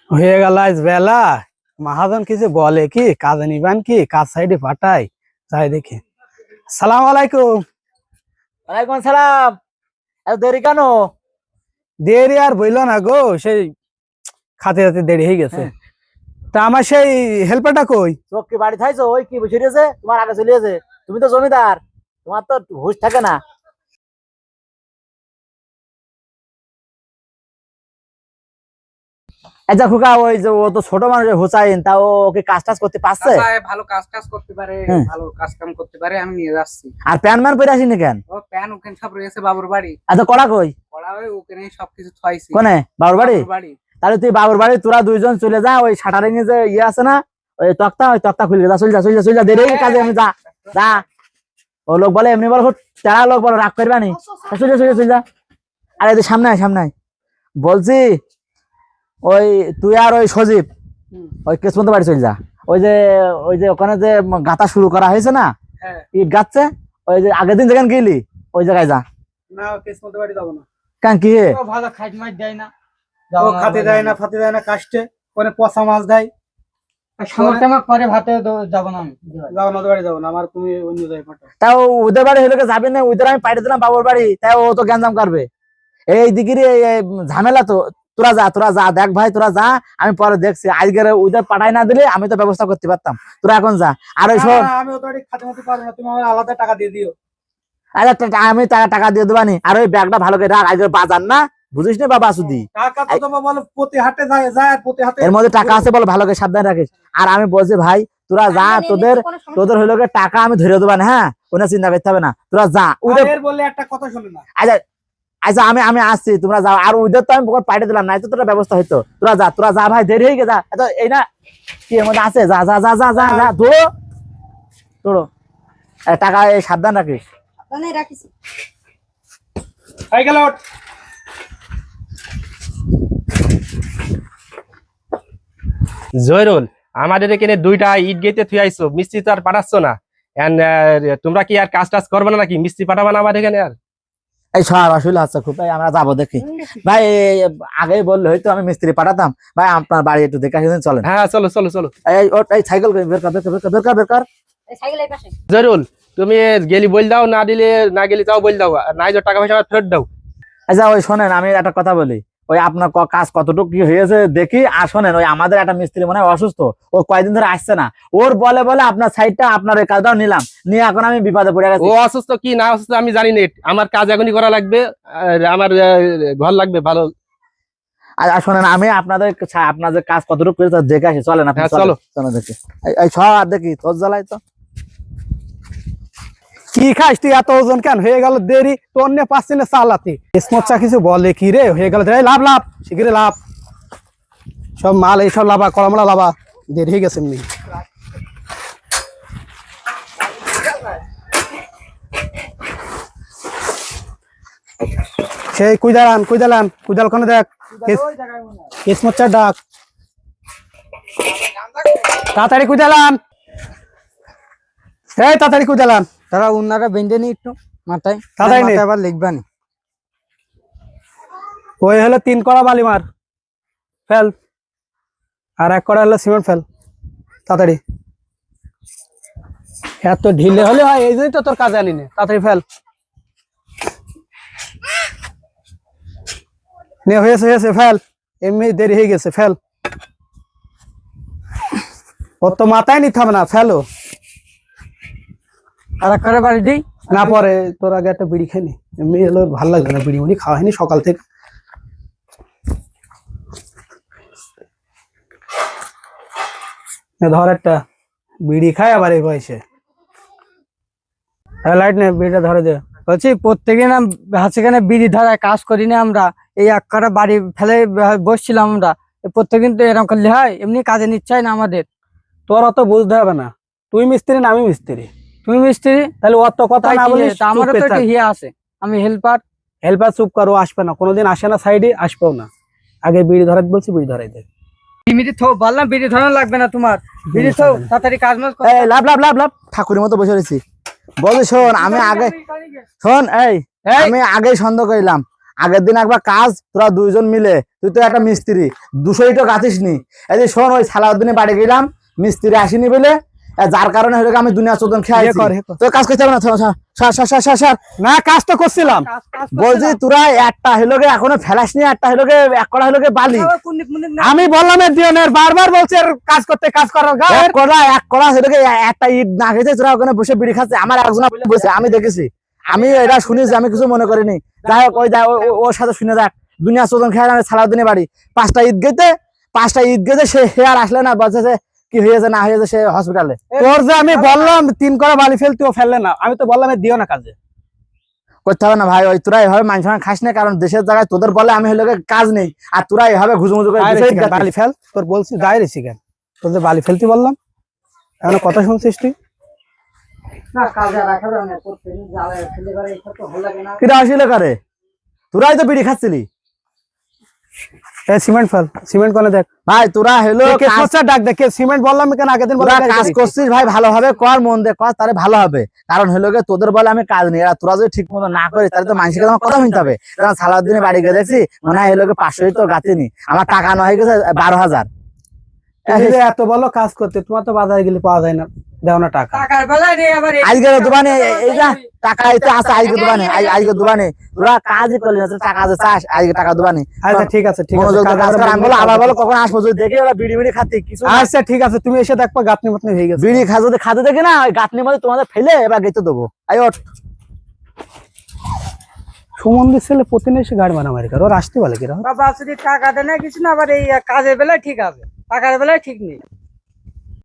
হয়ে গেল আজ বেলা। মহাজন কিছু বলে কি কাজে নিবান কি কাজ সাইডে পাঠাই যাই দেখি। সালাম আলাইকুম। ওয়ালাইকুম আসসালাম। এত দেরি কেন? দেরি আর বইল না গো, সেই খাতে খাতে দেরি হয়ে গেছে। তা আমার সেই হেল্পারটা কই? চোখ কি বাড়ি থাইছো? ওই কি বসে রয়েছে, তোমার আগে চলে গেছে। তুমি তো জমিদার, তোমার তো হুঁশ থাকে না। আচ্ছা খুকা, ওই যে ও তো ছোট মানুষ হুসাইন, তা ওকে কাজ টাজ করতে পারছে? ভালো কাজ টাজ করতে পারে, হ্যাঁ। ভালো কাজ কাম করতে পারে, আমি নিয়ে যাচ্ছি। আর প্যান ম্যান পরে আসিনি কেন? ও প্যান ওখানে সব রয়েছে বাবুর বাড়ি। আচ্ছা কড়া কই? পড়া হয়ে ওখানে সবকিছু থাইছি। কোনে? বাবুর বাড়ি? বাবুর বাড়ি। তাহলে তুই বাবুর বাড়ি তোরা দুইজন চলে যা, ওই শাটারিং এ যে ইয়ে আছে না, ওই তক্তা খুলে যা, চলে যা চলে যা চলে যা, দেরি হয়ে গেছে কাজে, আমি যা যা। ও লোক বলে এমনি বলে, তেরা লোক বলে রাগ করবা নি, চলে যা চলে যা চলে যা। আরে তুই সামনে আয়, সামনে আয়। বলছি ওই তুই আর ওই সজীব ওই কেশবন্ত বাড়ি চলে যা। ওই যে ওখানে যে গাঁথা শুরু করা হয়েছে না, হ্যাঁ। ইট গাচ্ছে, ওই যে আগের দিন যেখানে গেলি ওই জায়গায় যা। না কেসমত বাড়ি যাবো না। কেন কি হে? ও ভালো খাইট মাইট দেয় না। ও খাতে দেয় না, ফাতে দেয় না, কাস্টে পরে পচা মাছ দেয়। সামর্থ্য করে ভাতে যাবো না আমি। যাও না, ওদের বাড়ি যাবো না, আমার তুমি অন্য জায়গায় পাঠাও। তাও ওদের বাড়ি হলে যাবি না, ওদের আমি পাঠিয়ে দিলাম বাবুর বাড়ি, তাই ও তো গ্যাঞ্জাম করবে এই দিকেরই ঝামেলা। তো তোরা যা দেখ ভাই, তোরা যা, আমি পরে দেখছি। আজকের ওদের পাঠাই না দিলে আমি তো ব্যবস্থা করতে পারতাম, তোরা এখন যা। আর ওই শোন, আমি ওদের বাড়ি খাতে মাতে পারবো না, তুমি আমার আলাদা টাকা দিয়ে দিও। আরে আমি টাকা দিয়ে দেবানি। আর ওই ব্যাগটা ভালো করে রাখ, আজকের বাজার না, বুঝিস না বাবা সুদি। টাকা তো তোমার বলো প্রতি হাটে যায় যায়, আর প্রতি হাটে এর মধ্যে টাকা আছে বলে ভালো করে সাবধান রাখিস। আর আমি বলছি ভাই তোরা যা, তোদের হইলো টাকা আমি ধরে দেবানি। হ্যাঁ, কোনো চিন্তা করতে হবে না, তোরা যা। ওদের বললে একটা কথা শুনে না। আচ্ছা আচ্ছা, আমি আসছি, তোমরা যাও। আর ওদের তো আমি পাঠিয়ে দিলাম, নাই তো তোরা ব্যবস্থা হইতো। তোরা যা ভাই, দেরি হয়ে গেছে। এত এই না কি এর মধ্যে আছে, যা যা যা যা যা যা ধরো ধরো। টাকা এই সাবধান রাখিস। হয়ে গেল। জয়রুল, আমাদের এখানে দুইটা ইট গেতে থুই আইছো, মিস্ত্রি তো আর পাঠাচ্ছ না। তোমরা কি আর কাজ টাজ করবে না নাকি? মিস্ত্রি পাঠাবে না আমাদের এখানে আর? এই সব আসলে আচ্ছা খুব ভাই, আমরা যাবো দেখি ভাই। আগেই বললে হয়তো আমি মিস্ত্রি পাঠাতাম ভাই। আপনার বাড়ি একটু দেখে আসেন, চলেন। হ্যাঁ চলো চলো চলো। এই সাইকেল বের কর বের কর বের কর বের কর। জয়রুল, তুমি গেলি বল দাও, না দিলে না গেলি তাও বল দাও, আর নাই যে টাকা পয়সা আমার ফেরত দাও। আচ্ছা ওই শোনেন, আমি একটা কথা বলি। ওই আপনার কাজ কতটুকু কি হয়েছে দেখি। আর শোনেন, ওই আমাদের একটা মিস্ত্রি মনে হয় অসুস্থ, ও কয়েকদিন ধরে আসছে না। ওর বলে বলে আপনার সাইডটা, আপনার ওই কাজটাও নিলাম নিয়ে, এখন আমি বিপদে পড়ে গেছি। ও অসুস্থ কি না অসুস্থ আমি জানি না, আমার কাজ এখনই করা লাগবে। আর আমার ঘর লাগবে ভালো। আর শোনেন, আমি আপনাদের কাজ কতটুকু করেছে দেখে আসি, চলেন আপনি। হ্যাঁ, চলো চলো। চলো দেখি। এই সব দেখি তোর জ্বালাই তো। কি খাস তুই? এত ওজন কেন হয়ে গেল দেরি? তোর নিয়ে পাচ্ছি না চালাতে। স্মোচা কিছু বলে কি রে? হয়ে গেল দেরি। লাভ লাভ শিগগিরি লাভ, সব মাল এইসব লাভা, কড়মলা লাভা, দেরি হয়ে গেছে এমনি। সেই কুইদালান কুইদাল কোনে দেখ, স্মোচা ডাক তাড়াতাড়ি কুইদালান, এই তাড়াতাড়ি কুইদালান। তারা উনারা বেঁধে নি একটু মাথায়, তাড়াতাড়ি নে। আবার লিখবানি। ওই হলো 3 কড়া বালি মার ফেল, আর 1 কড়া হলো সিমেন্ট ফেল তাড়াতাড়ি। এত ঢিলে হলে হয়, এই জন্যই তো তোর কাজে আনি না। তাড়াতাড়ি ফেল। নে হয়েছে হয়েছে ফেল, এমনি দেরি হয়ে গেছে ফেল। ও তো মাথায় নিতে হবে না, ফেলো। আর করে বাড়ি দিই না পরে তোর আগে একটা বিড়ি খেয়ে নি, এমনি হলো ভালো লাগবে না, বিড়ি মুড়ি খাওয়া হয়নি সকাল থেকে। ধর একটা বিড়ি খায় আবার এই বয়সে। লাইট নে, বিড়িটা ধরে দে। বলছি প্রত্যেকে না সেখানে বিড়ি ধরায় কাজ করি না আমরা। এই এক কটা বাড়ি ফেলে বসছিলাম আমরা। প্রত্যেকদিন তো এরকম করলে হয়? এমনি কাজে নিচ্ছাই না আমাদের। তোর অত বুঝতে হবে না, তুই মিস্ত্রি না আমি মিস্ত্রি। তুমি মিস্ত্রি, তাহলে অত কথা না বলিস। আমারও তো একটা ইয়ে আছে, আমি হেল্পার। হেল্পার চুপ কর, ও আসবে না, কোনোদিন আসে না, সাইডে আসবেও না। আগে বিড়ি ধরাতে বলছি, বিড়ি ধরাই দে। বললাম বিড়ি ধরানো লাগবে না তোমার, বিড়ি থো তাড়াতাড়ি কাজ মাজ এই লাভ লাভ লাভ লাভ, ঠাকুরের মতো বসে রয়েছি। বলছি শোন, আমি আগে শোন, আমি আগেই সন্দেহ করিলাম। আগের দিন একবার কাজ তোরা দুইজন মিলে, তুই তো একটা মিস্ত্রি 200 ইটও গাঁথিস নি। এই যে শোন, ওই সালাউদ্দিনে বাড়ি গেলাম, মিস্ত্রি আসেনি বলে, যার কারণে হলো আমি দুনিয়া চোদন খেয়ে ইয়ে কর, ইয়ে কর। তো কাজ করতে হবে না। সর। না কাজ তো করছিলাম। বলছি তোরা একটা হলো গে এখনো ফেলাস নি, একটা হলো গে এক কড়া হলো গে বালি, আমি বললাম এর দিনের বারবার বলছে এর কাজ করতে, কাজ করার গায়ে এক কড়া হলো গে একটা ইট না খেয়েছে, তোরা ওখানে বসে বিড়ি খাচ্ছে। আমার একজন বসে আমি দেখেছি, আমি এটা শুনেছি, আমি কিছু মনে করিনি। যাই হোক, ওই ওর সাথে শুনে দেখ, দুনিয়া চোদন খেয়ে আমি সালাউদ্দিনে বাড়ি 5টা ঈদ গেতে সে আর আসলে না, বলছে যে কি হয়েছে না হয়েছে, সে হসপিটালে। তোর যে আমি বললাম 3 কড়া বালি ফেলতে, ও ফেললে না। আমি তো বললাম এর দিও না কাজে। করতে হবে না ভাই, ওই তোরা এভাবে মানুষ খাস না, কারণ দেশের জায়গায় তোদের বলে আমি হলো গে কাজ নেই, আর তোরা এভাবে ঘুজুমুজু করে গায়ে দেশের রেখে বালি ফেল, তোর বলছি গায়ে রেখে কেন? তোর যে বালি ফেলতে বললাম, এখন কথা শুনছিস তুই? কিরা আসলে করে, তোরাই তো বিড়ি খাচ্ছিলি সিমেন্ট ফেল, সিমেন্ট কোনে দেখ ভাই। তোরা হলো ডাক দেখ, সিমেন্ট বললাম কেন আগের দিন? তোরা কাজ করছিস ভাই, ভালোভাবে কর, মন দিয়ে কর, তাহলে ভালো হবে। কারণ হলো গে তোদের বলে আমি কাজ নেই, আর তোরা যদি ঠিক মতো না করিস তাহলে তো মানুষকে তোমার কথা শুনতে হবে। কারণ সালাউদ্দিনে বাড়ি গিয়ে দেখছি মনে হয় হলো গে 500 তো গাঁথিনি, আমার টাকা নয় গেছে 12,000। এত বলো কাজ করতে, তোমার তো বাজারে গেলে পাওয়া যায় না, দেও না টাকা। আজকে দোকানে এই যা টাকা এতে আছে, আজকে দোকানে তোরা কাজই করলি না, টাকা আছে চাস, আজকে টাকা দোকানে। আচ্ছা ঠিক আছে, ঠিক আছে, মনোযোগ দিয়ে কাজ কর। আমি বলো আবার বলো কখন আসবো, যদি দেখি ওরা বিড়ি বিড়ি খাতে কিছু। আচ্ছা ঠিক আছে, তুমি এসে দেখবা গাঁথনি মতনি হয়ে গেছে। বিড়ি যদি খাতে দেখি না, ওই গাঁথনির মধ্যে তোমাদের ফেলে এবার গেতে দেবো। আই ওঠ। সুমন্দির ছেলে প্রতিদিন এসে গাড়ি মারামারি করে, ওর আসতে বলে কিরা? বাবা যদি টাকা দেয় না কিছু না, আবার এই কাজের বেলায় ঠিক আছে, টাকার বেলায় ঠিক নেই।